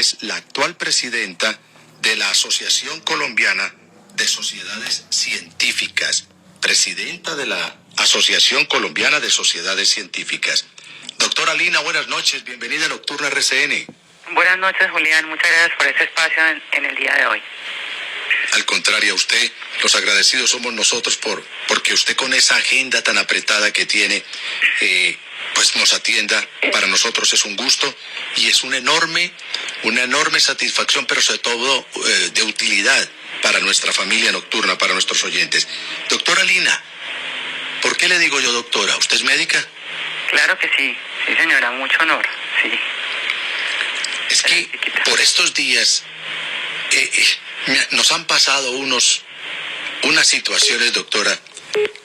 es la actual presidenta de la Asociación Colombiana de Sociedades Científicas. Presidenta de la Asociación Colombiana de Sociedades Científicas. Doctora Lina, buenas noches, bienvenida a Nocturna RCN. Buenas noches, Julián, muchas gracias por este espacio en el día de hoy. Al contrario, a usted, los agradecidos somos nosotros porque usted con esa agenda tan apretada que tiene, pues nos atienda. Para nosotros es un gusto y es una enorme satisfacción, pero sobre todo de utilidad para nuestra familia nocturna, para nuestros oyentes. Doctora Lina, ¿por qué le digo yo doctora? ¿Usted es médica? Claro que sí, sí señora, mucho honor, sí. Es que por estos días nos han pasado unas situaciones, doctora,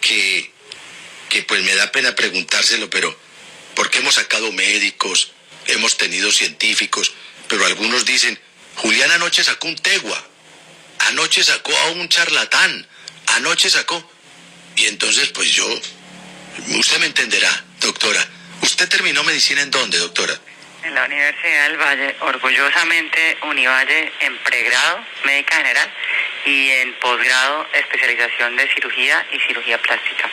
que pues me da pena preguntárselo, pero porque hemos sacado médicos, hemos tenido científicos, pero algunos dicen, Julián anoche sacó un tegua, anoche sacó a un charlatán, anoche sacó, y entonces pues usted me entenderá, doctora. ¿Usted terminó medicina en dónde, doctora? En la Universidad del Valle, orgullosamente Univalle, en pregrado, médica general, y en posgrado, especialización de cirugía y cirugía plástica.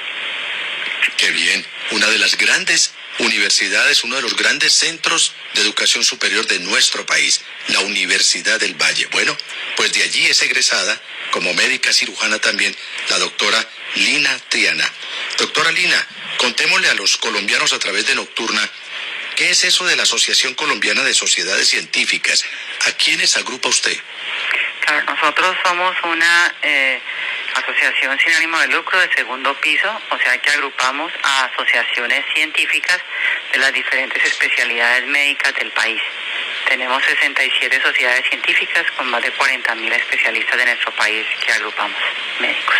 Qué bien, una de las grandes universidades, uno de los grandes centros de educación superior de nuestro país, la Universidad del Valle. Bueno, pues de allí es egresada, como médica cirujana también, la doctora Lina Triana. Doctora Lina, contémosle a los colombianos a través de Nocturna, ¿qué es eso de la Asociación Colombiana de Sociedades Científicas? ¿A quiénes agrupa usted? Claro, nosotros somos una asociación sin ánimo de lucro de segundo piso, o sea que agrupamos a asociaciones científicas de las diferentes especialidades médicas del país. Tenemos 67 sociedades científicas con más de 40.000 especialistas de nuestro país que agrupamos, médicos.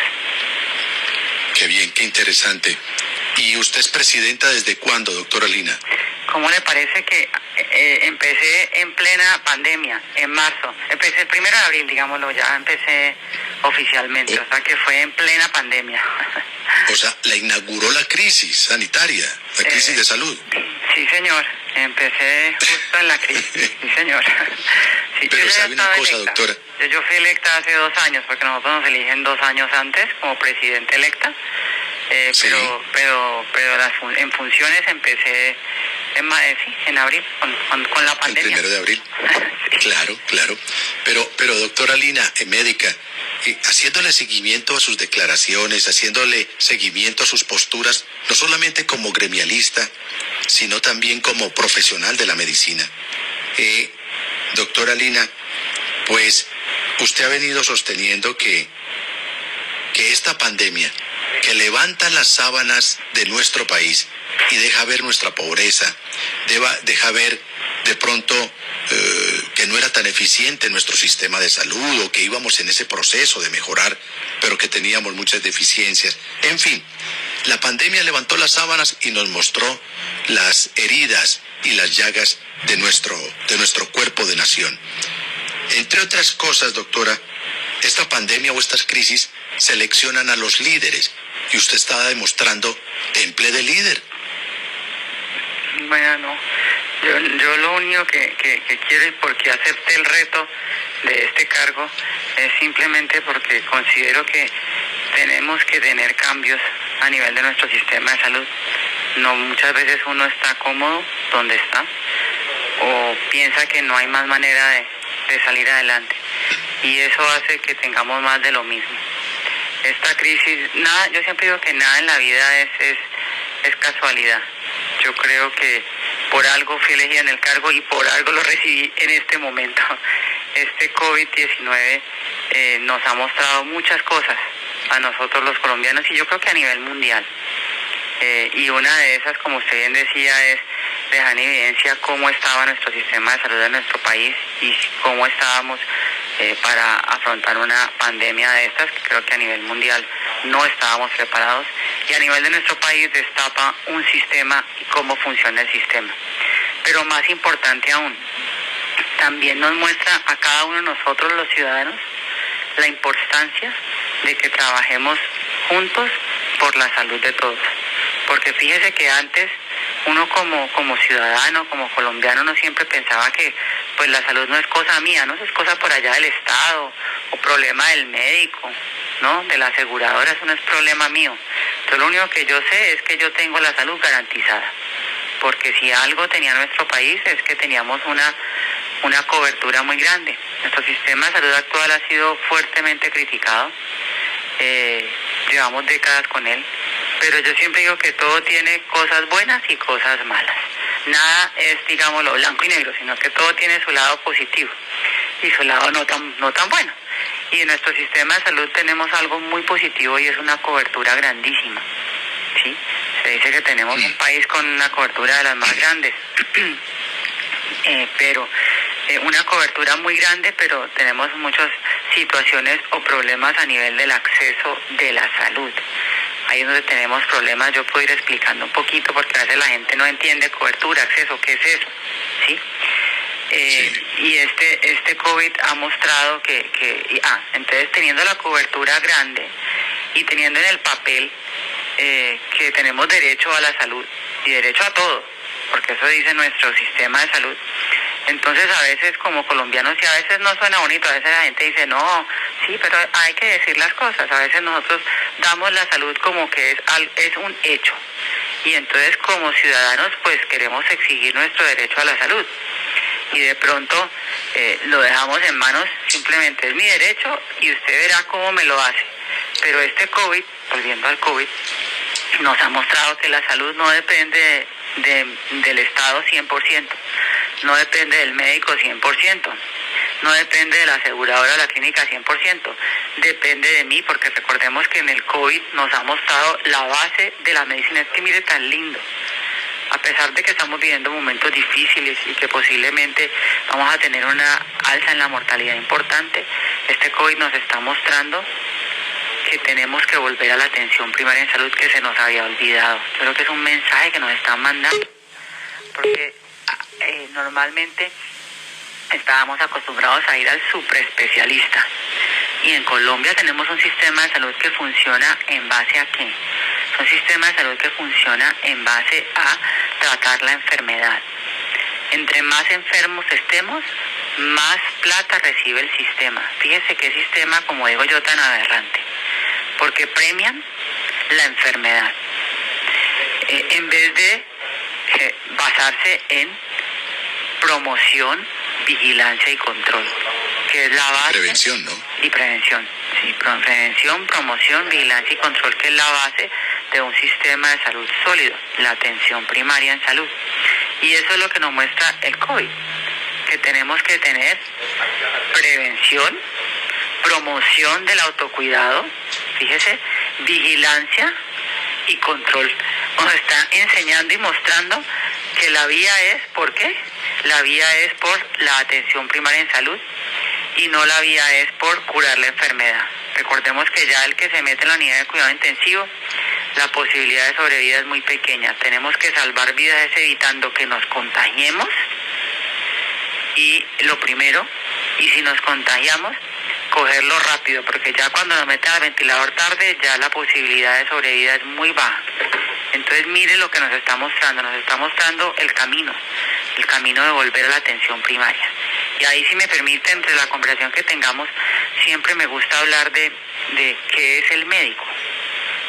Qué bien, qué interesante. ¿Y usted es presidenta desde cuándo, doctora Lina? ¿Cómo le parece que empecé en plena pandemia, en marzo? Empecé el 1 de abril, digámoslo, ya empecé oficialmente, o sea que fue en plena pandemia. O sea, la inauguró la crisis sanitaria, la crisis de salud. Sí, señor, empecé justo en la crisis, sí, señor. Sí, pero sabe una cosa, electa, doctora. Yo fui electa hace 2 años, porque nosotros nos eligen 2 años antes como presidente electa. Sí. Pero en funciones empecé en abril con la pandemia. El 1 de abril. Sí. Claro. Pero doctora Lina, médica, haciéndole seguimiento a sus declaraciones, haciéndole seguimiento a sus posturas, no solamente como gremialista, sino también como profesional de la medicina. Doctora Lina, pues usted ha venido sosteniendo que esta pandemia, que levanta las sábanas de nuestro país y deja ver nuestra pobreza, deja ver de pronto que no era tan eficiente nuestro sistema de salud o que íbamos en ese proceso de mejorar, pero que teníamos muchas deficiencias. En fin, la pandemia levantó las sábanas y nos mostró las heridas y las llagas de nuestro cuerpo de nación. Entre otras cosas, doctora, esta pandemia o estas crisis seleccionan a los líderes y usted está demostrando temple de líder. Bueno, no. Yo lo único que quiero y porque acepté el reto de este cargo es simplemente porque considero que tenemos que tener cambios a nivel de nuestro sistema de salud. No, muchas veces uno está cómodo donde está o piensa que no hay más manera de salir adelante y eso hace que tengamos más de lo mismo. Esta crisis, yo siempre digo que nada en la vida es casualidad. Yo creo que por algo fui elegida en el cargo y por algo lo recibí en este momento. Este COVID-19 nos ha mostrado muchas cosas a nosotros los colombianos y yo creo que a nivel mundial. Y una de esas, como usted bien decía, es dejar en evidencia cómo estaba nuestro sistema de salud de nuestro país y cómo estábamos para afrontar una pandemia de estas, que creo que a nivel mundial no estábamos preparados, y a nivel de nuestro país destapa un sistema y cómo funciona el sistema. Pero más importante aún, también nos muestra a cada uno de nosotros los ciudadanos la importancia de que trabajemos juntos por la salud de todos. Porque fíjese que antes uno como ciudadano, como colombiano, uno siempre pensaba que pues la salud no es cosa mía, no, eso es cosa por allá del Estado o problema del médico, ¿no? De la aseguradora, eso no es problema mío. Entonces lo único que yo sé es que yo tengo la salud garantizada, porque si algo tenía nuestro país es que teníamos una cobertura muy grande. Nuestro sistema de salud actual ha sido fuertemente criticado, llevamos décadas con él, pero yo siempre digo que todo tiene cosas buenas y cosas malas. Nada es, digámoslo, blanco y negro, sino que todo tiene su lado positivo y su lado no tan bueno. Y en nuestro sistema de salud tenemos algo muy positivo y es una cobertura grandísima, ¿sí? Se dice que tenemos un país con una cobertura de las más grandes, pero una cobertura muy grande, pero tenemos muchas situaciones o problemas a nivel del acceso de la salud. Ahí es donde tenemos problemas. Yo puedo ir explicando un poquito porque a veces la gente no entiende cobertura, acceso, ¿qué es eso? ¿Sí? Sí. Y este COVID ha mostrado entonces teniendo la cobertura grande y teniendo en el papel que tenemos derecho a la salud y derecho a todo, porque eso dice nuestro sistema de salud. Entonces a veces como colombianos, y a veces no suena bonito, a veces la gente dice, no, sí, pero hay que decir las cosas. A veces nosotros damos la salud como que es un hecho. Y entonces como ciudadanos pues queremos exigir nuestro derecho a la salud. Y de pronto lo dejamos en manos, simplemente es mi derecho y usted verá cómo me lo hace. Pero este COVID, volviendo al COVID, nos ha mostrado que la salud no depende del Estado 100%, no depende del médico 100%, no depende de la aseguradora o la clínica 100%, depende de mí, porque recordemos que en el COVID nos ha mostrado la base de la medicina. Es que mire tan lindo, a pesar de que estamos viviendo momentos difíciles y que posiblemente vamos a tener una alza en la mortalidad importante, este COVID nos está mostrando que tenemos que volver a la atención primaria en salud, que se nos había olvidado. Yo creo que es un mensaje que nos están mandando, porque normalmente estábamos acostumbrados a ir al superespecialista, y en Colombia tenemos un sistema de salud que funciona en base a ¿qué? Es un sistema de salud que funciona en base a tratar la enfermedad. Entre más enfermos estemos, más plata recibe el sistema. Fíjese qué sistema, como digo yo, tan aberrante, porque premian la enfermedad en vez de basarse en promoción, vigilancia y control, que es la base. Prevención, ¿no? Y prevención, sí, prevención, promoción, vigilancia y control, que es la base de un sistema de salud sólido, la atención primaria en salud. Y eso es lo que nos muestra el COVID, que tenemos que tener prevención, promoción del autocuidado, fíjese, vigilancia y control. Nos está enseñando y mostrando que la vía es, ¿por qué? La vía es por la atención primaria en salud y no la vía es por curar la enfermedad. Recordemos que ya el que se mete en la unidad de cuidado intensivo, la posibilidad de sobrevida es muy pequeña. Tenemos que salvar vidas evitando que nos contagiemos, y lo primero, y si nos contagiamos, cogerlo rápido, porque ya cuando nos meten al ventilador tarde, ya la posibilidad de sobrevida es muy baja. Entonces mire lo que nos está mostrando el camino de volver a la atención primaria. Y ahí, si me permite, entre la conversación que tengamos, siempre me gusta hablar de qué es el médico,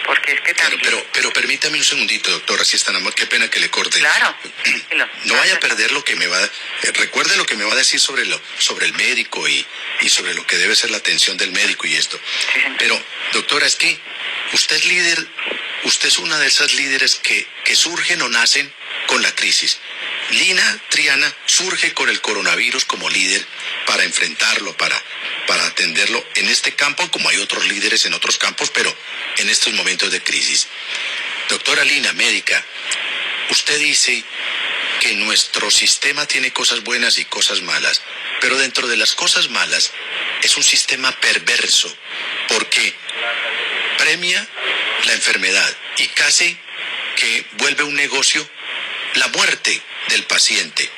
porque es que también... Pero permítame un segundito, doctora, si es tan amor, qué pena que le corte. Claro. No vaya a perder lo que me va... recuerde lo que me va a decir sobre el médico y sobre lo que debe ser la atención del médico y esto. Sí, pero, doctora, es que usted es líder, usted es una de esas líderes que surgen o nacen con la crisis. Lina Triana surge con el coronavirus como líder para enfrentarlo, para atenderlo en este campo, como hay otros líderes en otros campos, pero en estos momentos de crisis. Doctora Lina, médica, usted dice que nuestro sistema tiene cosas buenas y cosas malas, pero dentro de las cosas malas es un sistema perverso, porque premia la enfermedad y casi que vuelve un negocio la muerte del paciente.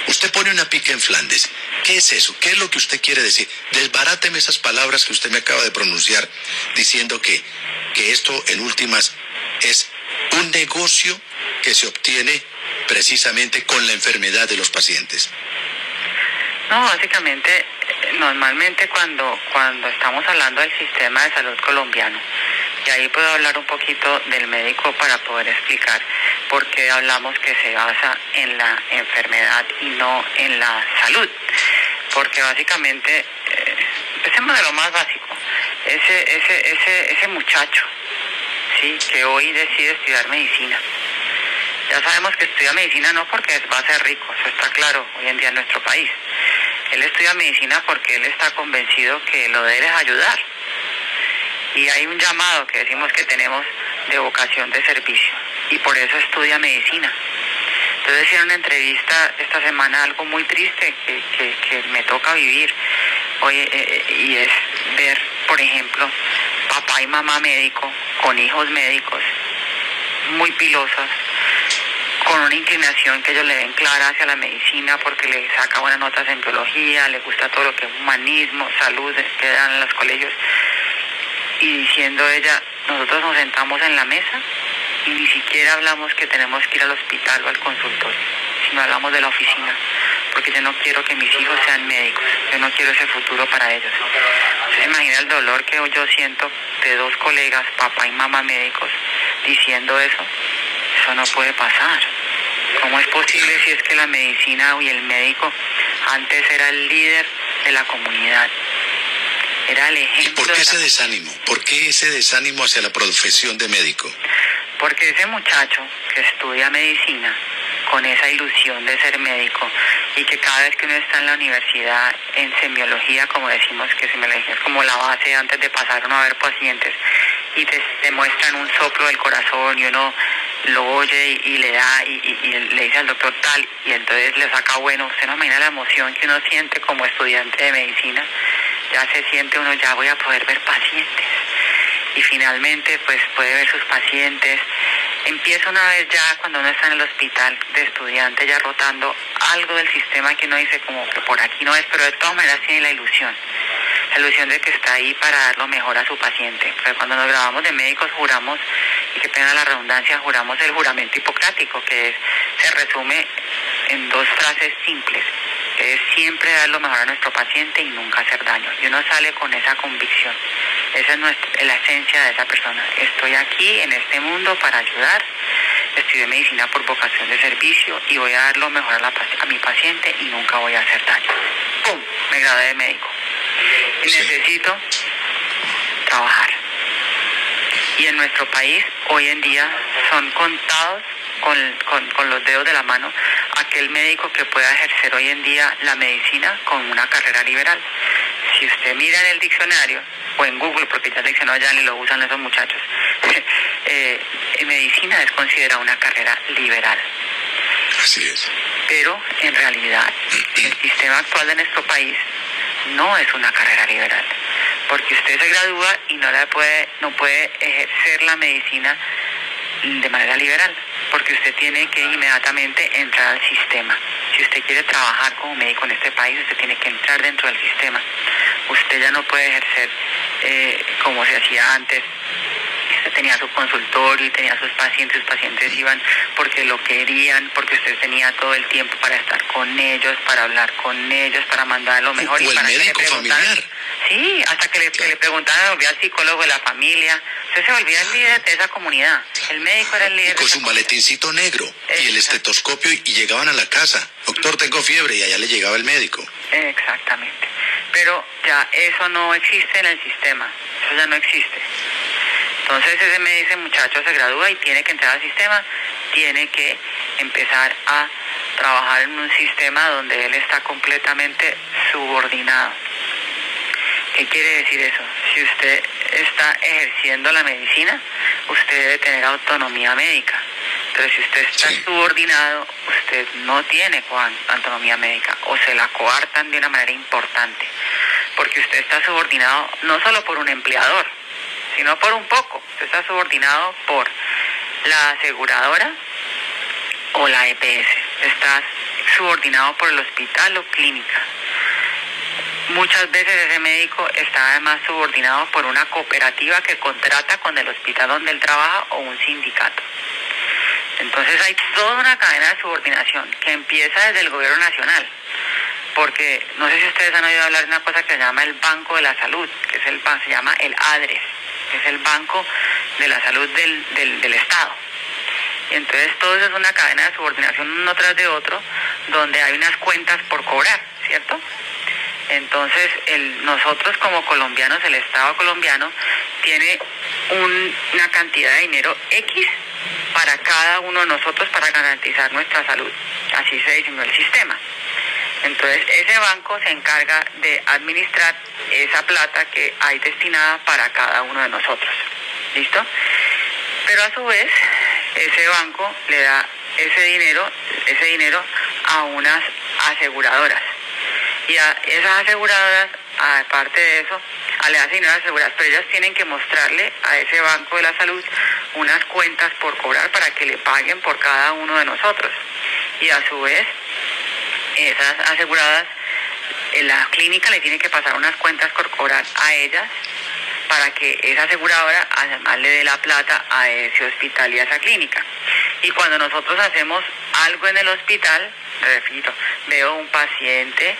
Usted pone una pica en Flandes. ¿Qué es eso? ¿Qué es lo que usted quiere decir? Desbaráteme esas palabras que usted me acaba de pronunciar, diciendo que esto en últimas es un negocio que se obtiene precisamente con la enfermedad de los pacientes. No, básicamente, normalmente cuando estamos hablando del sistema de salud colombiano, y ahí puedo hablar un poquito del médico para poder explicar por qué hablamos que se basa en la enfermedad y no en la salud. Porque básicamente, empecemos de lo más básico, ese muchacho, ¿sí?, que hoy decide estudiar medicina. Ya sabemos que estudia medicina no porque va a ser rico, eso está claro hoy en día en nuestro país. Él estudia medicina porque él está convencido que lo de él es ayudar. Y hay un llamado que decimos que tenemos de vocación de servicio, y por eso estudia medicina. Entonces hicieron una entrevista esta semana, algo muy triste que me toca vivir hoy, y es ver, por ejemplo, papá y mamá médico con hijos médicos muy pilosos, con una inclinación que ellos le ven clara hacia la medicina porque le saca buenas notas en biología, le gusta todo lo que es humanismo, salud, que dan en los colegios, y diciendo ella, nosotros nos sentamos en la mesa y ni siquiera hablamos que tenemos que ir al hospital o al consultorio, sino hablamos de la oficina, porque yo no quiero que mis hijos sean médicos, yo no quiero ese futuro para ellos. ¿Se imagina el dolor que yo siento de dos colegas, papá y mamá médicos, diciendo eso? Eso no puede pasar. ¿Cómo es posible si es que la medicina y el médico antes era el líder de la comunidad? Era el ejemplo. ¿Y por qué ese desánimo? ¿Por qué ese desánimo hacia la profesión de médico? Porque ese muchacho que estudia medicina con esa ilusión de ser médico, y que cada vez que uno está en la universidad en semiología, como decimos que semiología es como la base antes de pasar uno a ver pacientes, y te muestran un soplo del corazón y uno lo oye y le da y le dice al doctor tal, y entonces le saca bueno. Usted no imagina la emoción que uno siente como estudiante de medicina. Ya se siente uno, ya voy a poder ver pacientes, y finalmente pues puede ver sus pacientes. Empieza una vez ya cuando uno está en el hospital de estudiante, ya rotando algo del sistema que uno dice como que por aquí no es, pero de todas maneras tiene la ilusión de que está ahí para dar lo mejor a su paciente. Porque cuando nos graduamos de médicos juramos, y que pena la redundancia, juramos el juramento hipocrático, que se resume en dos frases simples, que es siempre dar lo mejor a nuestro paciente y nunca hacer daño. Y uno sale con esa convicción. Esa es la esencia de esa persona. Estoy aquí en este mundo para ayudar, estudié medicina por vocación de servicio y voy a dar lo mejor a mi paciente y nunca voy a hacer daño. ¡Pum! Me gradué de médico. Y necesito trabajar. Y en nuestro país hoy en día son contados con los dedos de la mano aquel médico que pueda ejercer hoy en día la medicina con una carrera liberal. Si usted mira en el diccionario o en Google, porque ya el diccionario ya ni lo usan esos muchachos, medicina es considerada una carrera liberal. Así es. Pero en realidad el sistema actual de nuestro país no es una carrera liberal, porque usted se gradúa y no puede ejercer la medicina de manera liberal, porque usted tiene que inmediatamente entrar al sistema. Si usted quiere trabajar como médico en este país, usted tiene que entrar dentro del sistema. Usted ya no puede ejercer como se hacía antes. Usted tenía su consultorio y tenía sus pacientes iban porque lo querían, porque usted tenía todo el tiempo para estar con ellos, para hablar con ellos, para mandar lo mejor. O y el para médico que le familiar. Sí, hasta que le preguntaban, volvía al psicólogo de la familia. Usted se volvía el líder de esa comunidad. El médico era el líder. Y con su maletincito negro y el estetoscopio, y llegaban a la casa. Doctor, tengo fiebre, y allá le llegaba el médico. Exactamente. Pero ya eso no existe en el sistema. Eso ya no existe. Entonces ese muchacho se gradúa y tiene que entrar al sistema, tiene que empezar a trabajar en un sistema donde él está completamente subordinado. ¿Qué quiere decir eso? Si usted está ejerciendo la medicina, usted debe tener autonomía médica. Pero si usted está subordinado, usted no tiene autonomía médica, o se la coartan de una manera importante. Porque usted está subordinado no solo por un empleador, sino por un poco. Usted está subordinado por la aseguradora o la EPS. Está subordinado por el hospital o clínica. Muchas veces ese médico está además subordinado por una cooperativa que contrata con el hospital donde él trabaja o un sindicato. Entonces hay toda una cadena de subordinación que empieza desde el gobierno nacional. porque no sé si ustedes han oído hablar de una cosa que se llama el Banco de la Salud, que es se llama el ADRES, que es el Banco de la Salud del Estado. Y entonces todo eso es una cadena de subordinación uno tras de otro, donde hay unas cuentas por cobrar, ¿cierto? Entonces nosotros como colombianos, el Estado colombiano, tiene una cantidad de dinero X para cada uno de nosotros para garantizar nuestra salud. Así se diseñó el sistema. Entonces ese banco se encarga de administrar esa plata que hay destinada para cada uno de nosotros. ¿Listo? Pero a su vez, ese banco le da ese dinero a unas aseguradoras. Y a esas aseguradoras, aparte de eso, le hacen dinero a las aseguradoras, pero ellas tienen que mostrarle a ese Banco de la Salud unas cuentas por cobrar para que le paguen por cada uno de nosotros. Y a su vez, esas aseguradoras, la clínica le tiene que pasar unas cuentas por cobrar a ellas para que esa aseguradora además le dé la plata a ese hospital y a esa clínica. Y cuando nosotros hacemos algo en el hospital, repito, veo un paciente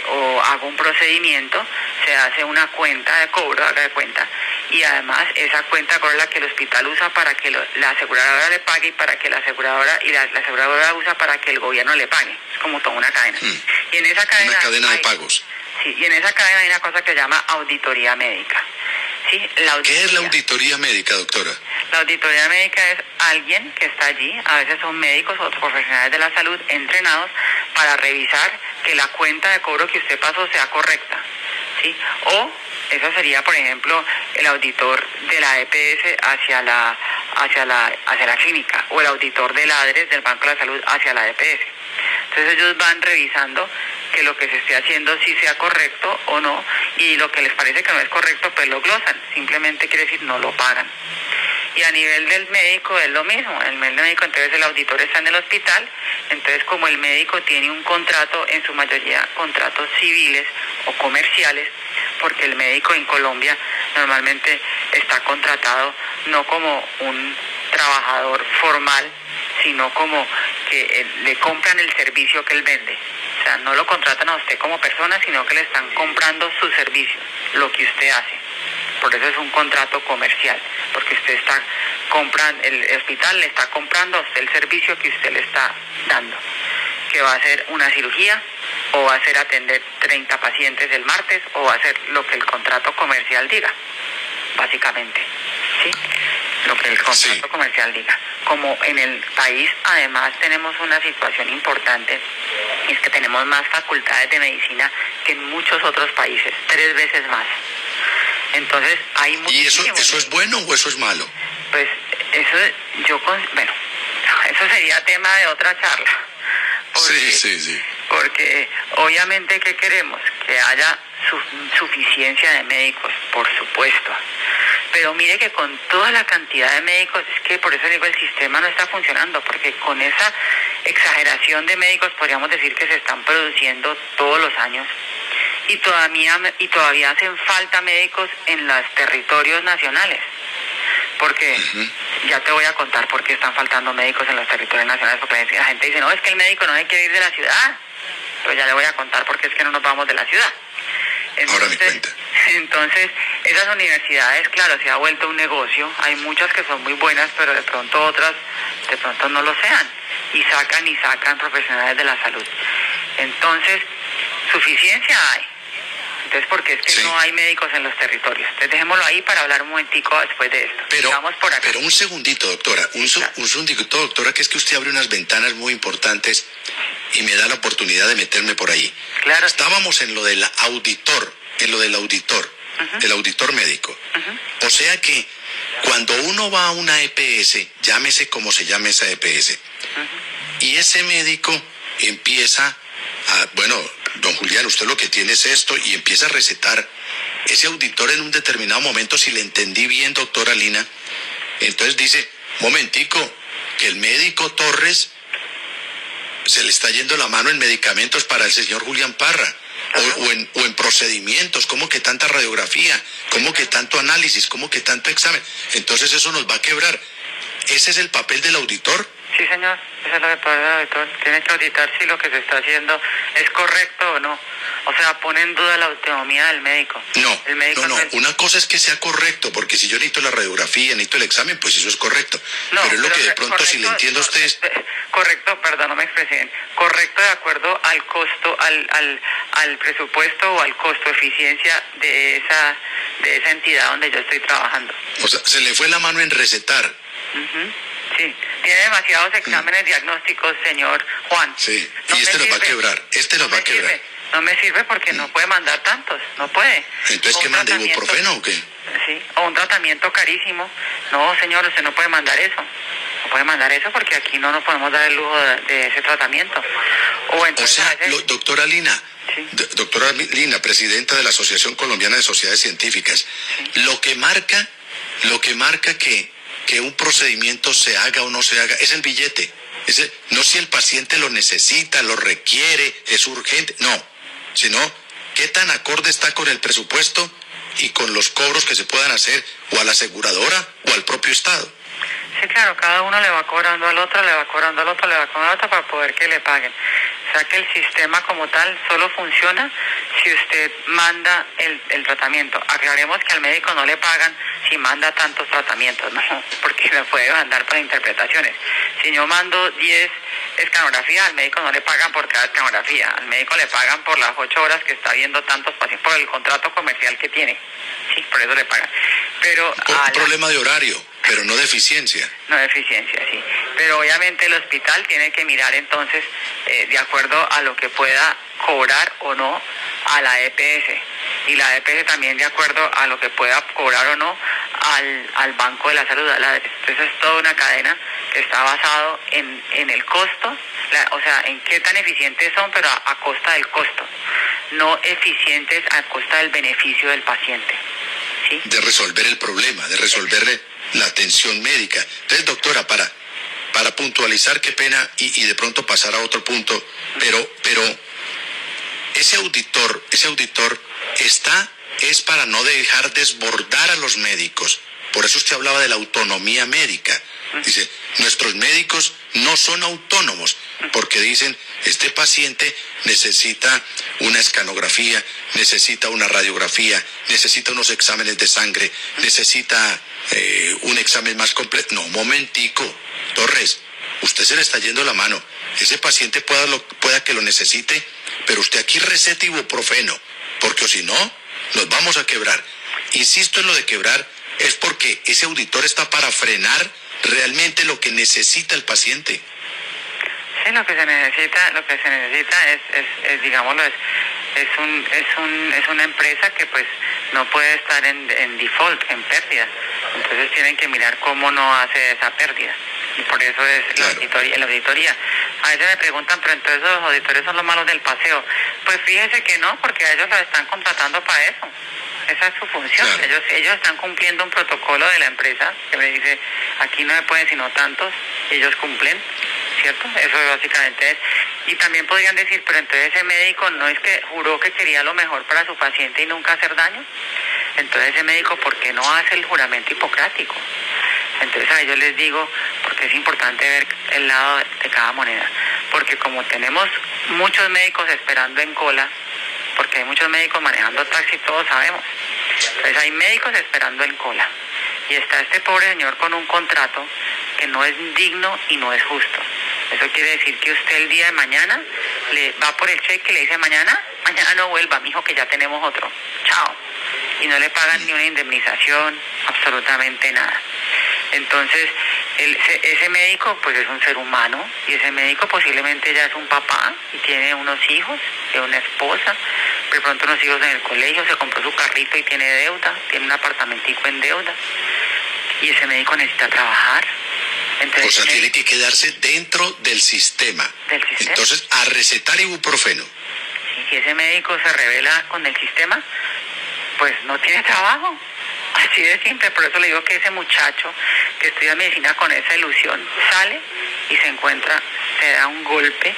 o hago un procedimiento, se hace una cuenta de cobro, haga de cuenta, y además esa cuenta es la que el hospital usa para que la aseguradora le pague y para que la aseguradora usa para que el gobierno le pague. Es como toda una cadena. Y en esa cadena una cadena de pagos. Sí, y en esa cadena hay una cosa que se llama auditoría médica. ¿Sí? ¿Qué es la auditoría médica, doctora? La auditoría médica es alguien que está allí, a veces son médicos o otros profesionales de la salud entrenados para revisar que la cuenta de cobro que usted pasó sea correcta, ¿sí? O eso sería, por ejemplo, el auditor de la EPS hacia la clínica, o el auditor del ADRES del Banco de la Salud hacia la EPS. Entonces ellos van revisando que lo que se esté haciendo sí sea correcto o no, y lo que les parece que no es correcto, pues lo glosan, simplemente quiere decir no lo pagan. Y a nivel del médico es lo mismo, el médico, entonces el auditor está en el hospital, entonces como el médico tiene un contrato, en su mayoría contratos civiles o comerciales, porque el médico en Colombia normalmente está contratado no como un trabajador formal, sino como que le compran el servicio que él vende. O sea, no lo contratan a usted como persona, sino que le están comprando su servicio, lo que usted hace. Por eso es un contrato comercial, porque usted está comprando, el hospital le está comprando a usted el servicio que usted le está dando, que va a ser una cirugía, o va a ser atender 30 pacientes el martes, o va a ser lo que el contrato comercial diga, básicamente, ¿sí? Lo que el contrato comercial diga. Como en el país además tenemos una situación importante, y es que tenemos más facultades de medicina que en muchos otros países, 3 veces más. Entonces hay muchísimos. ¿Y eso es bueno o eso es malo? Pues eso sería tema de otra charla. Porque, sí. Porque obviamente, ¿qué queremos? Que haya suficiencia de médicos, por supuesto. Pero mire que con toda la cantidad de médicos, es que por eso digo, el sistema no está funcionando, porque con esa exageración de médicos podríamos decir que se están produciendo todos los años, y todavía hacen falta médicos en los territorios nacionales, porque ya te voy a contar por qué están faltando médicos en los territorios nacionales, porque la gente dice, no, es que el médico no hay que ir de la ciudad, pero ya le voy a contar por qué es que no nos vamos de la ciudad. Ahora me cuenta. Entonces, esas universidades, claro, se ha vuelto un negocio. Hay muchas que son muy buenas, pero de pronto otras, de pronto no lo sean. Y sacan profesionales de la salud. Entonces, suficiencia hay. Entonces, porque es que no hay médicos en los territorios. Entonces, dejémoslo ahí para hablar un momentico después de esto. Pero un segundito, doctora. Un segundito, doctora, que es que usted abre unas ventanas muy importantes y me da la oportunidad de meterme por ahí. Claro. Estábamos en lo del auditor, el auditor médico. O sea que cuando uno va a una EPS, llámese como se llame esa EPS, y ese médico empieza don Julián, usted lo que tiene es esto, y empieza a recetar, ese auditor en un determinado momento, si le entendí bien, doctora Lina, entonces dice, momentico, que el médico Torres se le está yendo la mano en medicamentos para el señor Julián Parra, o en procedimientos, como que tanta radiografía, como que tanto análisis, como que tanto examen, entonces eso nos va a quebrar. ¿Ese es el papel del auditor? Sí, señor, eso es lo que puede el auditor. Tiene que auditar si lo que se está haciendo es correcto o no. O sea, pone en duda la autonomía del médico. No, El médico no. Una cosa es que sea correcto, porque si yo necesito la radiografía, necesito el examen, pues eso es correcto. No, pero es lo que de pronto, correcto, si le entiendo a ustedes... Correcto, perdón, no me expresé bien. Correcto de acuerdo al costo, al presupuesto o al costo, eficiencia de esa entidad donde yo estoy trabajando. O sea, se le fue la mano en recetar. Sí, tiene demasiados exámenes diagnósticos, señor Juan. Sí, No y este me nos va a sirve. quebrar, No me sirve. No me sirve porque no puede mandar tantos, no puede. Entonces, O ¿qué un manda? tratamiento- ¿Ibuprofeno o qué? Sí, o un tratamiento carísimo. No, señor, usted no puede mandar eso. No puede mandar eso porque aquí no nos podemos dar el lujo de ese tratamiento. O O entonces sea, a veces- doctora Lina, Sí. doctora Lina, presidenta de la Asociación Colombiana de Sociedades Científicas, lo que marca que un procedimiento se haga o no se haga es el billete. No si el paciente lo necesita, lo requiere, es urgente, no, sino qué tan acorde está con el presupuesto y con los cobros que se puedan hacer o a la aseguradora o al propio Estado. Sí, claro, cada uno le va cobrando al otro, le va cobrando al otro, le va cobrando al otro para poder que le paguen. O sea que el sistema como tal solo funciona si usted manda el tratamiento. Aclaremos que al médico no le pagan si manda tantos tratamientos, no, porque me puede mandar para interpretaciones. Si yo mando 10 escanografías, al médico no le pagan por cada escanografía, al médico le pagan por las 8 horas que está viendo tantos pacientes, por el contrato comercial que tiene. Sí, por eso le pagan. Pero Por problema de horario, pero no de eficiencia. no de eficiencia, sí. Pero obviamente el hospital tiene que mirar entonces de acuerdo a lo que pueda cobrar o no a la EPS. Y la EPS también de acuerdo a lo que pueda cobrar o no al Banco de la Salud. Entonces es toda una cadena que está basado en el costo, o sea, en qué tan eficientes son, pero a costa del costo. No eficientes a costa del beneficio del paciente. ¿Sí? De resolver el problema, de resolverle la atención médica. Entonces, doctora, para puntualizar, qué pena, y de pronto pasar a otro punto, pero ese auditor es para no dejar desbordar a los médicos. Por eso usted hablaba de la autonomía médica. Dice, nuestros médicos no son autónomos, porque dicen, este paciente necesita una escanografía, necesita una radiografía, necesita unos exámenes de sangre, necesita un examen más completo. No, un momentico, Torres, usted se le está yendo la mano. Ese paciente pueda que lo necesite, pero usted aquí receta ibuprofeno, porque o si no, nos vamos a quebrar. Insisto en lo de quebrar, es porque ese auditor está para frenar realmente lo que necesita el paciente. Sí, lo que se necesita es digámoslo, es una empresa que pues no puede estar en default, en pérdida. Entonces tienen que mirar cómo no hace esa pérdida. Y por eso es Claro. la auditoría. A veces me preguntan, pero entonces los auditores son los malos del paseo. Pues fíjese que no, porque a ellos los están contratando para eso. Esa es su función. Claro. Ellos están cumpliendo un protocolo de la empresa que me dice, aquí no se pueden sino tantos, ellos cumplen, ¿cierto? Eso básicamente es. Y también podrían decir, pero entonces ese médico no es que juró que quería lo mejor para su paciente y nunca hacer daño. Entonces ese médico, ¿por qué no hace el juramento hipocrático? Entonces a ellos les digo, porque es importante ver el lado de cada moneda. Porque como tenemos muchos médicos esperando en cola, porque hay muchos médicos manejando taxi, todos sabemos. Entonces hay médicos esperando en cola. Y está este pobre señor con un contrato que no es digno y no es justo. Eso quiere decir que usted el día de mañana le va por el cheque y le dice mañana no vuelva, mijo, que ya tenemos otro. Chao. Y no le pagan ni una indemnización, absolutamente nada. Entonces, ese médico pues es un ser humano y ese médico posiblemente ya es un papá y tiene unos hijos, tiene una esposa, de pronto unos hijos en el colegio, se compró su carrito y tiene deuda, tiene un apartamentico en deuda y ese médico necesita trabajar. Entonces, O sea, ese tiene médico- que quedarse dentro del sistema. Entonces, a recetar ibuprofeno. si ese médico se revela con el sistema, pues no tiene trabajo. Así de simple, por eso le digo que ese muchacho que estudia medicina con esa ilusión sale y se da un golpe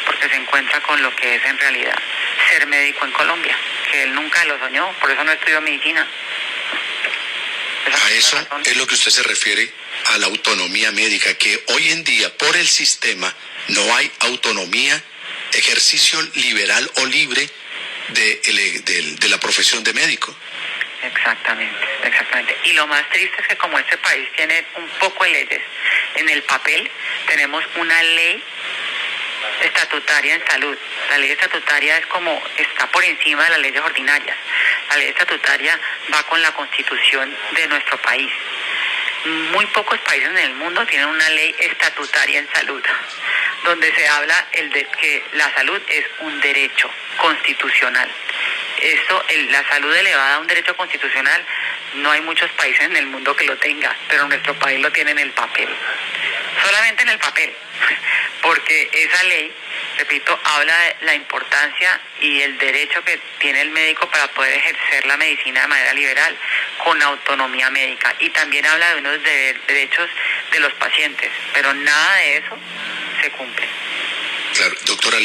porque se encuentra con lo que es en realidad ser médico en Colombia, que él nunca lo soñó, por eso no estudió medicina. Esa A es la eso razón. es lo que usted se refiere a la autonomía médica, que hoy en día por el sistema no hay autonomía, ejercicio liberal o libre de la profesión de médico. Exactamente. Y lo más triste es que como este país tiene un poco de leyes, en el papel tenemos una ley estatutaria en salud. La ley estatutaria está por encima de las leyes ordinarias. La ley estatutaria va con la constitución de nuestro país. Muy pocos países en el mundo tienen una ley estatutaria en salud, donde se habla de que la salud es un derecho constitucional. La salud elevada a un derecho constitucional, no hay muchos países en el mundo que lo tenga, pero nuestro país lo tiene en el papel. Solamente en el papel, porque esa ley, repito, habla de la importancia y el derecho que tiene el médico para poder ejercer la medicina de manera liberal, con autonomía médica, y también habla de unos derechos de los pacientes, pero nada de eso se cumple. Claro, doctora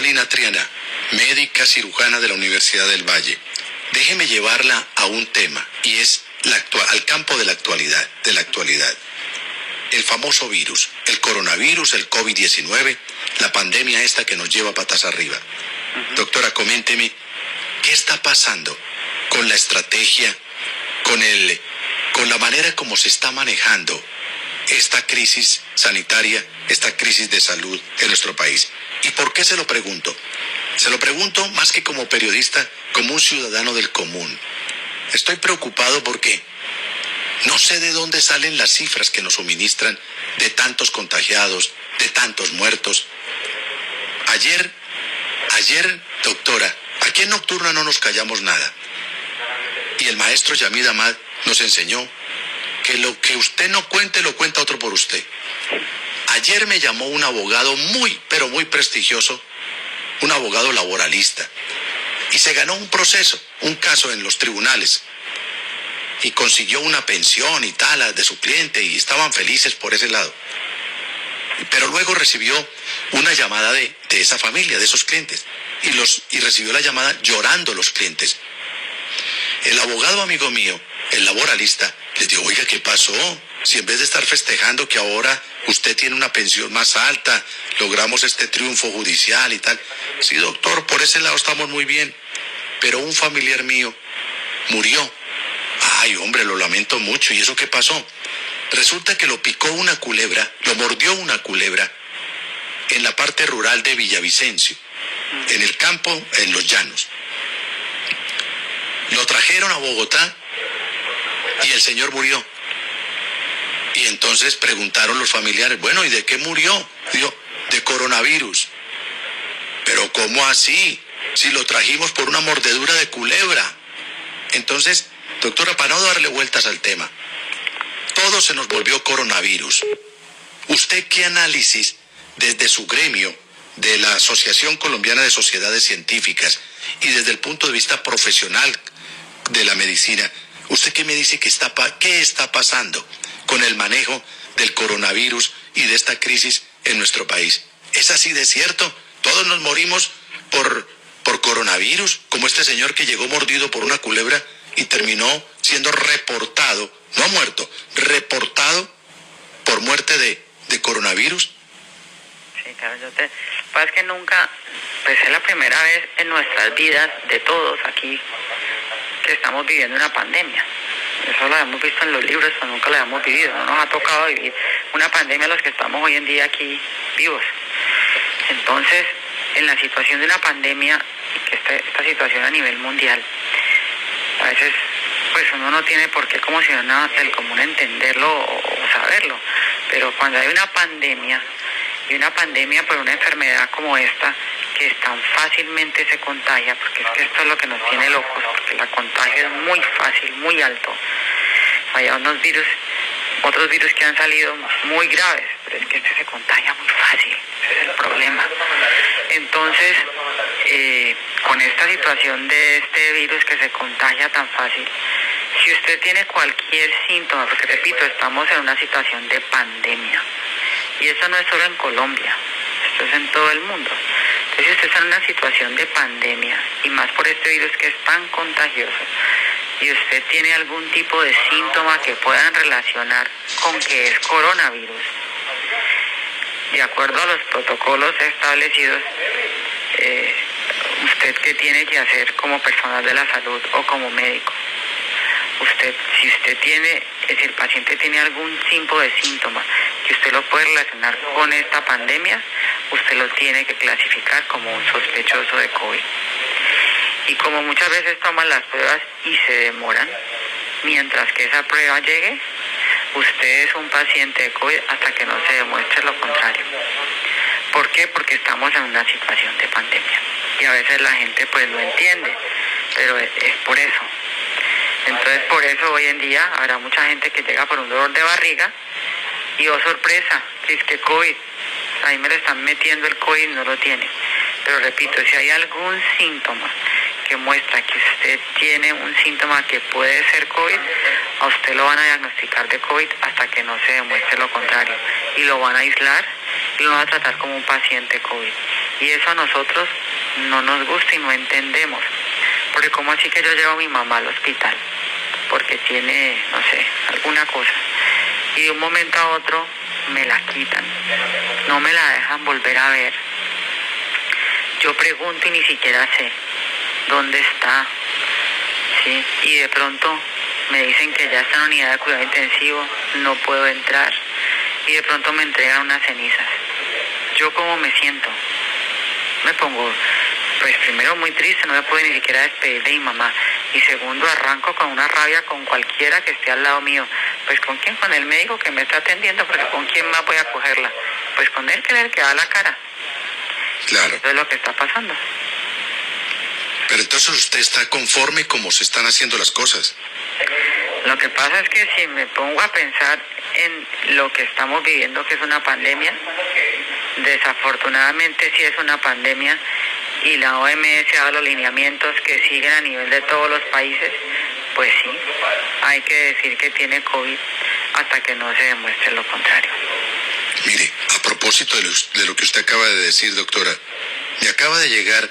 Lina Triana, médica cirujana de la Universidad del Valle, déjeme llevarla a un tema, y es al campo de la actualidad. El famoso virus, el coronavirus, el COVID-19, la pandemia esta que nos lleva patas arriba. Doctora, coménteme, ¿qué está pasando con la estrategia, con la manera como se está manejando esta crisis sanitaria, esta crisis de salud en nuestro país? ¿Y por qué se lo pregunto? Se lo pregunto más que como periodista, como un ciudadano del común. Estoy preocupado porque no sé de dónde salen las cifras que nos suministran de tantos contagiados, de tantos muertos. Ayer, doctora, aquí en Nocturna no nos callamos nada. Y el maestro Yamid Ahmad nos enseñó que lo que usted no cuente, lo cuenta otro por usted. Ayer me llamó un abogado muy, pero muy prestigioso, un abogado laboralista, y se ganó un caso en los tribunales, y consiguió una pensión y tal de su cliente, y estaban felices por ese lado. Pero luego recibió una llamada de esa familia, de esos clientes, y recibió la llamada llorando los clientes. El abogado amigo mío, el laboralista, les dijo: oiga, ¿qué pasó? Si en vez de estar festejando que ahora usted tiene una pensión más alta, logramos este triunfo judicial y tal. Sí, doctor, por ese lado estamos muy bien, pero un familiar mío murió. Ay, hombre, lo lamento mucho. ¿Y eso qué pasó? Resulta que lo picó una culebra, lo mordió una culebra en la parte rural de Villavicencio, en el campo, en los llanos. Lo trajeron a Bogotá y el señor murió. Y entonces preguntaron los familiares: bueno, ¿y de qué murió? Dijo: de coronavirus. ¿Pero cómo así? Si lo trajimos por una mordedura de culebra. Entonces, doctora, para no darle vueltas al tema, todo se nos volvió coronavirus. ¿Usted qué análisis desde su gremio de la Asociación Colombiana de Sociedades Científicas y desde el punto de vista profesional de la medicina, usted qué me dice qué está pasando con el manejo del coronavirus y de esta crisis en nuestro país? ¿Es así de cierto? ¿Todos nos morimos por coronavirus? Como este señor que llegó mordido por una culebra y terminó siendo reportado, no muerto, reportado por muerte de coronavirus. Sí, claro, pasa que nunca, pues es la primera vez en nuestras vidas, de todos aquí, que estamos viviendo una pandemia. Eso lo hemos visto en los libros, pero nunca lo hemos vivido. No nos ha tocado vivir una pandemia a los que estamos hoy en día aquí vivos. Entonces, en la situación de una pandemia, y que esta situación a nivel mundial, a veces pues uno no tiene por qué como ciudadano del común entenderlo o saberlo, pero cuando hay una pandemia, y una pandemia por una enfermedad como esta, que tan fácilmente se contagia, porque es que esto es lo que nos tiene locos, porque la contagio es muy fácil, muy alto. Hay otros virus que han salido muy graves, pero es que este se contagia muy fácil, ese es el problema. Entonces, con esta situación de este virus que se contagia tan fácil, si usted tiene cualquier síntoma, porque repito, estamos en una situación de pandemia, y eso no es solo en Colombia, esto es en todo el mundo. Entonces, si usted está en una situación de pandemia, y más por este virus que es tan contagioso, y usted tiene algún tipo de síntoma que puedan relacionar con que es coronavirus, de acuerdo a los protocolos establecidos, ¿usted qué tiene que hacer como personal de la salud o como médico? Si el paciente tiene algún tipo de síntoma que usted lo puede relacionar con esta pandemia, usted lo tiene que clasificar como un sospechoso de COVID. Y como muchas veces toman las pruebas y se demoran, mientras que esa prueba llegue, usted es un paciente de COVID hasta que no se demuestre lo contrario. ¿Por qué? Porque estamos en una situación de pandemia. Y a veces la gente pues no entiende, pero es por eso. Entonces por eso hoy en día habrá mucha gente que llega por un dolor de barriga y oh sorpresa, que es que COVID, ahí me lo están metiendo el COVID y no lo tiene. Pero repito, si hay algún síntoma que muestra que usted tiene un síntoma que puede ser COVID, a usted lo van a diagnosticar de COVID hasta que no se demuestre lo contrario. Y lo van a aislar y lo van a tratar como un paciente COVID. Y eso a nosotros no nos gusta y no entendemos. Porque ¿cómo así que yo llevo a mi mamá al hospital? Porque tiene, no sé, alguna cosa. Y de un momento a otro me la quitan. No me la dejan volver a ver. Yo pregunto y ni siquiera sé dónde está, ¿sí? Y de pronto me dicen que ya está en la unidad de cuidado intensivo, no puedo entrar. Y de pronto me entregan unas cenizas. ¿Yo cómo me siento? Me pongo, pues primero muy triste, no me puedo ni siquiera despedir de mi mamá. Y segundo, arranco con una rabia con cualquiera que esté al lado mío. Pues ¿con quién? Con el médico que me está atendiendo, porque ¿con quién más voy a cogerla? Pues con él, que es el que da la cara. Claro. Eso es lo que está pasando. Pero entonces usted está conforme como se están haciendo las cosas. Lo que pasa es que si me pongo a pensar en lo que estamos viviendo, que es una pandemia, desafortunadamente sí es una pandemia, y la OMS ha dado los lineamientos que siguen a nivel de todos los países, pues sí, hay que decir que tiene COVID hasta que no se demuestre lo contrario. Mire, a propósito de lo que usted acaba de decir, doctora, me acaba de llegar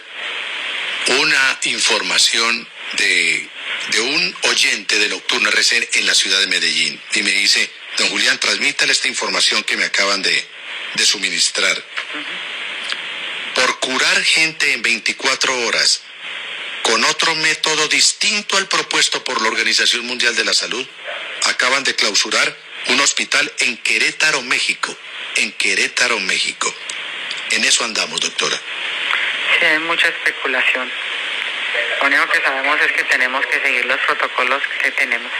una información de un oyente de Nocturno RC en la ciudad de Medellín, y me dice: don Julián, transmítale esta información que me acaban de suministrar. Por curar gente en 24 horas con otro método distinto al propuesto por la Organización Mundial de la Salud, acaban de clausurar un hospital en Querétaro, México. En Querétaro, México. En eso andamos, doctora. Sí, hay mucha especulación. Lo único que sabemos es que tenemos que seguir los protocolos que tenemos.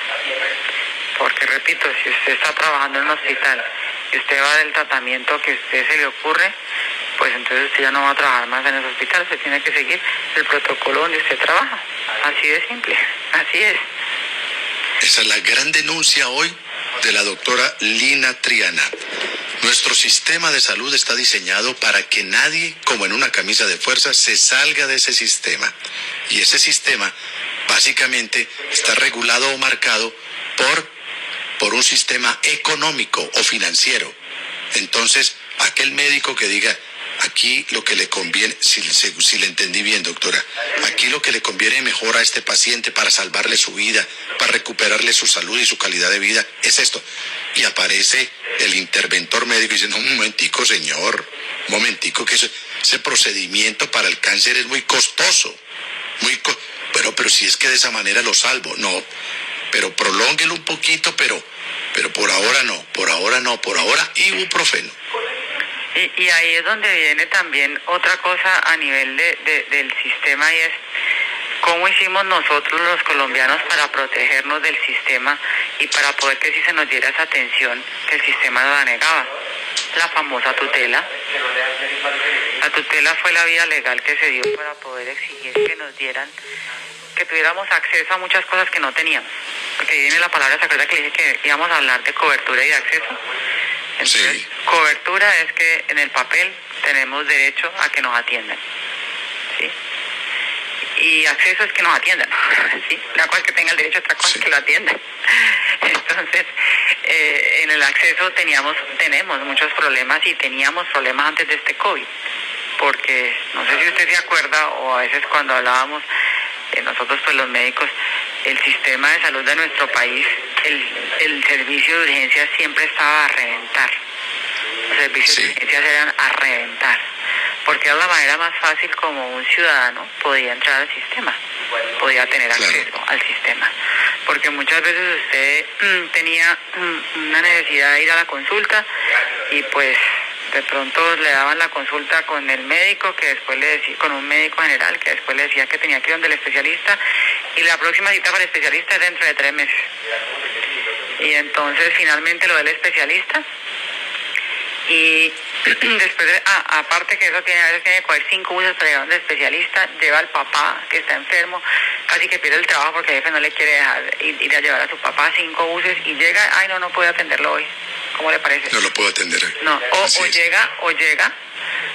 Porque, repito, si usted está trabajando en un hospital y usted va del tratamiento que a usted se le ocurre, pues entonces usted ya no va a trabajar más en ese hospital. Usted tiene que seguir el protocolo donde usted trabaja. Así de simple, así es. Esa es la gran denuncia hoy de la doctora Lina Triana. Nuestro sistema de salud está diseñado para que nadie, como en una camisa de fuerza, se salga de ese sistema. Y ese sistema, básicamente, está regulado o marcado por un sistema económico o financiero. Entonces, aquel médico que diga: aquí lo que le conviene, si le entendí bien, doctora, aquí lo que le conviene mejor a este paciente para salvarle su vida, para recuperarle su salud y su calidad de vida, es esto. Y aparece el interventor médico diciendo: un momentico, señor, un momentico, que ese procedimiento para el cáncer es muy costoso. Pero si es que de esa manera lo salvo. No, pero prolónguelo un poquito, pero por ahora no, por ahora ibuprofeno. Y ahí es donde viene también otra cosa a nivel del sistema, y es cómo hicimos nosotros los colombianos para protegernos del sistema y para poder que si se nos diera esa atención que el sistema nos la negaba. La famosa tutela. La tutela fue la vía legal que se dio para poder exigir que nos dieran, que tuviéramos acceso a muchas cosas que no teníamos. Porque ahí viene la palabra secreta que le dije que íbamos a hablar de cobertura y de acceso. Entonces, sí. Cobertura es que en el papel tenemos derecho a que nos atiendan, ¿sí? Y acceso es que nos atiendan, ¿sí? Una cosa es que tenga el derecho, otra cosa es que lo atiendan. Entonces, en el acceso tenemos muchos problemas, y teníamos problemas antes de este COVID, porque no sé si usted se acuerda, o a veces cuando hablábamos, nosotros pues los médicos, el sistema de salud de nuestro país, el servicio de urgencias siempre estaba a reventar. Los servicios de urgencias eran a reventar, porque era la manera más fácil como un ciudadano podía entrar al sistema, podía tener acceso al sistema. Porque muchas veces usted tenía una necesidad de ir a la consulta y pues de pronto le daban la consulta con el médico, que después le decía, con un médico general, que después le decía que tenía que ir donde el especialista, y la próxima cita para el especialista es dentro de 3 meses. Y entonces finalmente lo del especialista, y después, aparte que eso a veces tiene que coger 5 buses para llevar a un especialista, lleva al papá que está enfermo, casi que pierde el trabajo porque el jefe no le quiere dejar ir a llevar a su papá 5 buses, y llega, ay no puedo atenderlo hoy. ¿Cómo le parece? No lo puedo atender. No,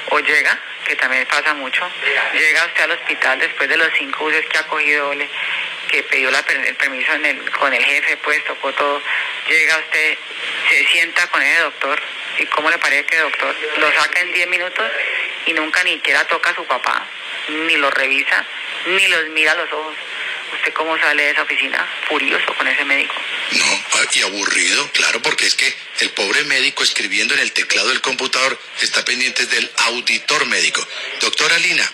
o llega, que también pasa mucho, llega usted al hospital después de los 5 buses que ha cogido, que pidió el permiso con el jefe, pues tocó todo, llega usted, se sienta con ese doctor, y ¿cómo le parece que el doctor lo saca en 10 minutos y nunca ni siquiera toca a su papá, ni lo revisa, ni los mira a los ojos? ¿Usted cómo sale de esa oficina? Furioso con ese médico. No, y aburrido, claro, porque es que el pobre médico escribiendo en el teclado del computador está pendiente del auditor médico. Doctora Lina.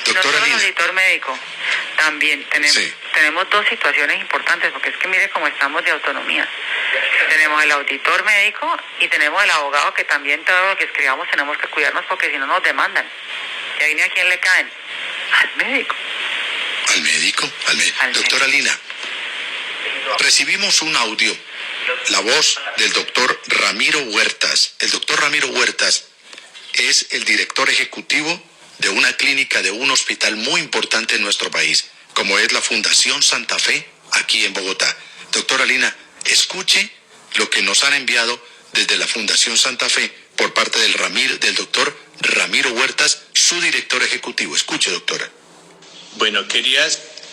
No solo el auditor médico, también tenemos 2 situaciones importantes, porque es que mire cómo estamos de autonomía. Tenemos el auditor médico y tenemos el abogado, que también todo lo que escribamos tenemos que cuidarnos, porque si no nos demandan. ¿Y ahí ni a quién le caen? Al médico. ¿Al médico? Doctora Lina, recibimos un audio, la voz del doctor Ramiro Huertas. El doctor Ramiro Huertas es el director ejecutivo de una clínica de un hospital muy importante en nuestro país, como es la Fundación Santa Fe, aquí en Bogotá. Doctora Lina, escuche lo que nos han enviado desde la Fundación Santa Fe por parte del doctor Ramiro Huertas, su director ejecutivo. Escuche, doctora. Bueno, quería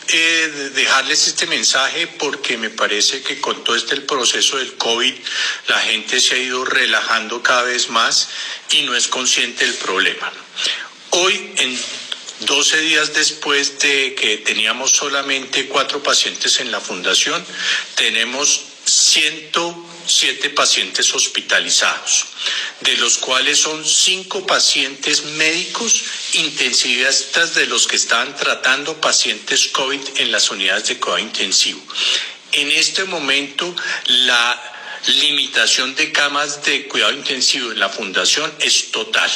dejarles este mensaje porque me parece que con todo el proceso del COVID la gente se ha ido relajando cada vez más y no es consciente del problema. Hoy, en 12 días después de que teníamos solamente 4 pacientes en la fundación, tenemos 107 pacientes hospitalizados, de los cuales son 5 pacientes médicos intensivistas de los que estaban tratando pacientes COVID en las unidades de cuidado intensivo. En este momento, la limitación de camas de cuidado intensivo en la fundación es total.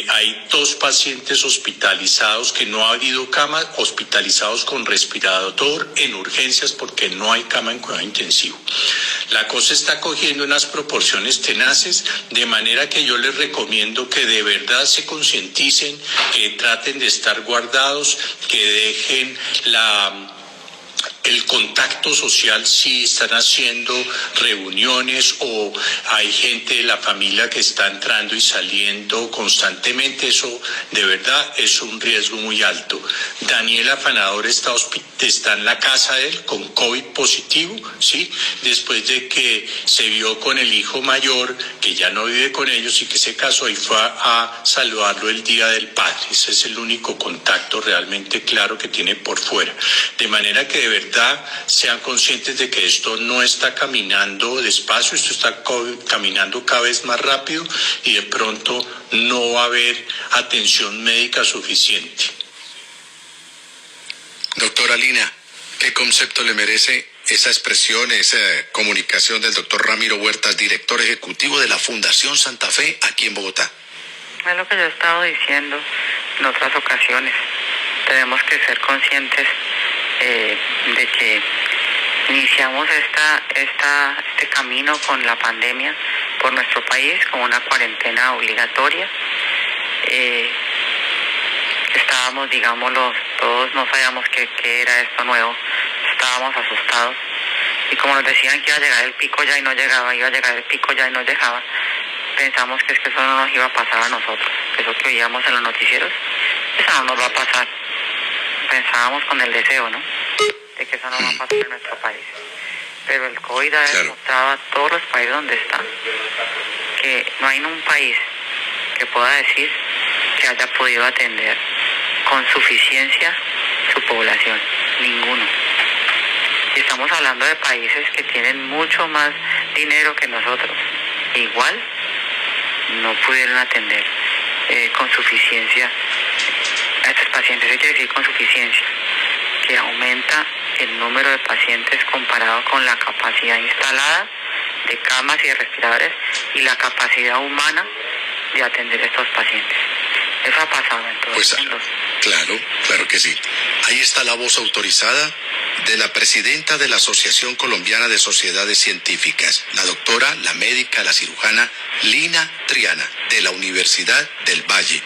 Hay 2 pacientes hospitalizados que no ha habido cama, hospitalizados con respirador en urgencias porque no hay cama en cuidado intensivo. La cosa está cogiendo unas proporciones tenaces, de manera que yo les recomiendo que de verdad se concienticen, que traten de estar guardados, que dejen el contacto social si están haciendo reuniones o hay gente de la familia que está entrando y saliendo constantemente. Eso de verdad es un riesgo muy alto. Daniel Afanador está en la casa de él con COVID positivo, ¿sí? Después de que se vio con el hijo mayor, que ya no vive con ellos y que se casó y fue a saludarlo el Día del Padre. Ese es el único contacto realmente claro que tiene por fuera. De manera que de verdad sean conscientes de que esto no está caminando despacio, esto está caminando cada vez más rápido y de pronto no va a haber atención médica suficiente. Doctora Lina, ¿qué concepto le merece esa expresión, esa comunicación del doctor Ramiro Huertas, director ejecutivo de la Fundación Santa Fe aquí en Bogotá? Es lo que yo he estado diciendo en otras ocasiones. Tenemos que ser conscientes de que iniciamos este camino con la pandemia por nuestro país, como una cuarentena obligatoria. Estábamos, digámoslo, todos no sabíamos qué era esto nuevo, estábamos asustados, y como nos decían que iba a llegar el pico ya y no llegaba, iba a llegar el pico ya y no llegaba, pensamos que es que eso no nos iba a pasar a nosotros, que eso que oíamos en los noticieros, eso no nos va a pasar. Pensábamos con el deseo, ¿no?, de que eso no va a pasar en nuestro país. Pero el COVID ha demostrado a todos los países donde está que no hay un país que pueda decir que haya podido atender con suficiencia su población. Ninguno. Y estamos hablando de países que tienen mucho más dinero que nosotros. Igual no pudieron atender con suficiencia a estos pacientes. Hay que decir con suficiencia, que aumenta el número de pacientes comparado con la capacidad instalada de camas y de respiradores y la capacidad humana de atender a estos pacientes. Eso ha pasado en todo el mundo. Claro que sí. Ahí está la voz autorizada de la presidenta de la Asociación Colombiana de Sociedades Científicas, la doctora, la médica, la cirujana Lina Triana, de la Universidad del Valle.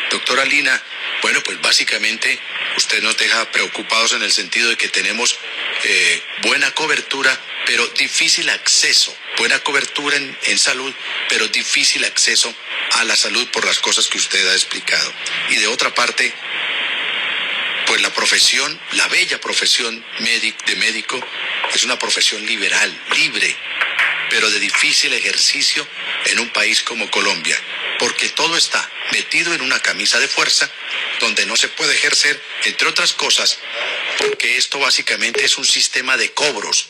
Doctora Lina, bueno, pues básicamente usted nos deja preocupados en el sentido de que tenemos buena cobertura, pero difícil acceso. Buena cobertura en salud, pero difícil acceso a la salud por las cosas que usted ha explicado. Y de otra parte, pues la profesión, la bella profesión de médico, es una profesión liberal, libre, pero de difícil ejercicio en un país como Colombia, porque todo está metido en una camisa de fuerza donde no se puede ejercer, entre otras cosas, porque esto básicamente es un sistema de cobros.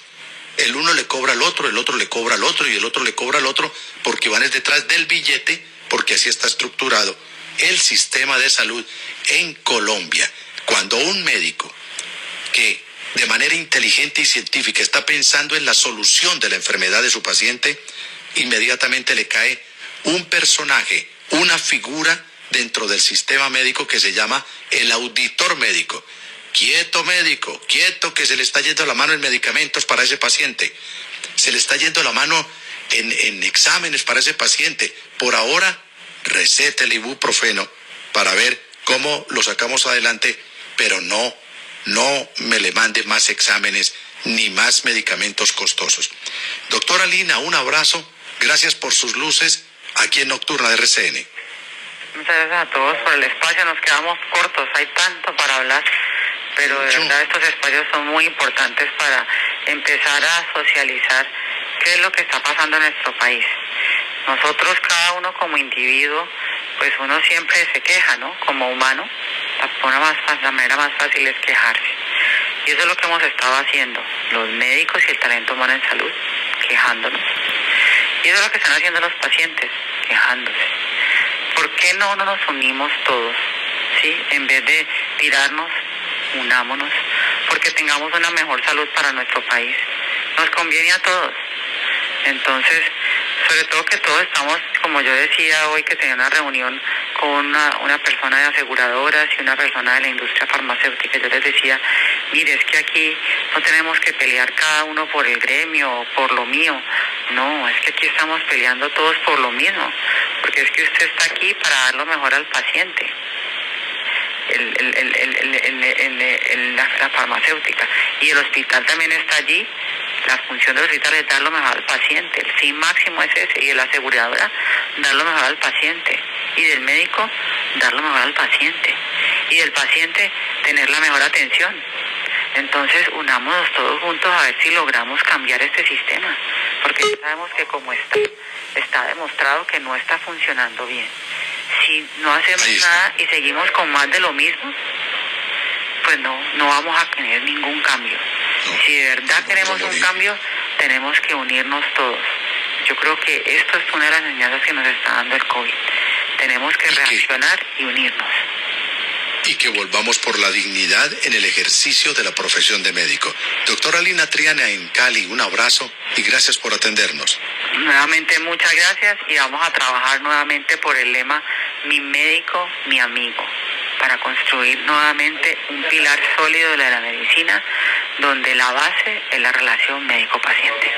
El uno le cobra al otro, el otro le cobra al otro y el otro le cobra al otro, porque van detrás del billete, porque así está estructurado el sistema de salud en Colombia. Cuando un médico que de manera inteligente y científica está pensando en la solución de la enfermedad de su paciente, inmediatamente le cae un personaje, una figura dentro del sistema médico que se llama el auditor médico. Quieto médico, quieto, que se le está yendo la mano en medicamentos para ese paciente. Se le está yendo la mano en exámenes para ese paciente. Por ahora, recete el ibuprofeno para ver cómo lo sacamos adelante, pero no me le mande más exámenes ni más medicamentos costosos. Doctora Lina, un abrazo. Gracias por sus luces aquí en Nocturna de RCN. Muchas gracias a todos por el espacio. Nos quedamos cortos, hay tanto para hablar, pero de verdad estos espacios son muy importantes para empezar a socializar qué es lo que está pasando en nuestro país. Nosotros, cada uno como individuo, pues uno siempre se queja, ¿no? Como humano, la manera más fácil es quejarse. Y eso es lo que hemos estado haciendo, los médicos y el talento humano en salud, quejándonos. Y eso es lo que están haciendo los pacientes, quejándose. ¿Por qué no nos unimos todos? ¿Sí? En vez de tirarnos, unámonos, porque tengamos una mejor salud para nuestro país. Nos conviene a todos. Entonces, sobre todo que todos estamos, como yo decía hoy, que tenía una reunión con una persona de aseguradoras y una persona de la industria farmacéutica. Yo les decía, mire, es que aquí no tenemos que pelear cada uno por el gremio o por lo mío. No, es que aquí estamos peleando todos por lo mismo, porque es que usted está aquí para dar lo mejor al paciente. La farmacéutica y el hospital también está allí. La función del hospital es dar lo mejor al paciente, el fin máximo es ese, y de la aseguradora dar lo mejor al paciente, y del médico dar lo mejor al paciente, y del paciente tener la mejor atención. Entonces unámonos todos juntos a ver si logramos cambiar este sistema, porque ya sabemos que como está demostrado que no está funcionando bien. Si no hacemos nada y seguimos con más de lo mismo, pues no vamos a tener ningún cambio. Si de verdad queremos un cambio, tenemos que unirnos todos. Yo creo que esto es una de las enseñanzas que nos está dando el COVID. Tenemos que reaccionar y unirnos. Y que volvamos por la dignidad en el ejercicio de la profesión de médico. Doctora Lina Triana en Cali, un abrazo y gracias por atendernos. Nuevamente muchas gracias y vamos a trabajar nuevamente por el lema Mi médico, mi amigo, para construir nuevamente un pilar sólido de la medicina donde la base es la relación médico-paciente.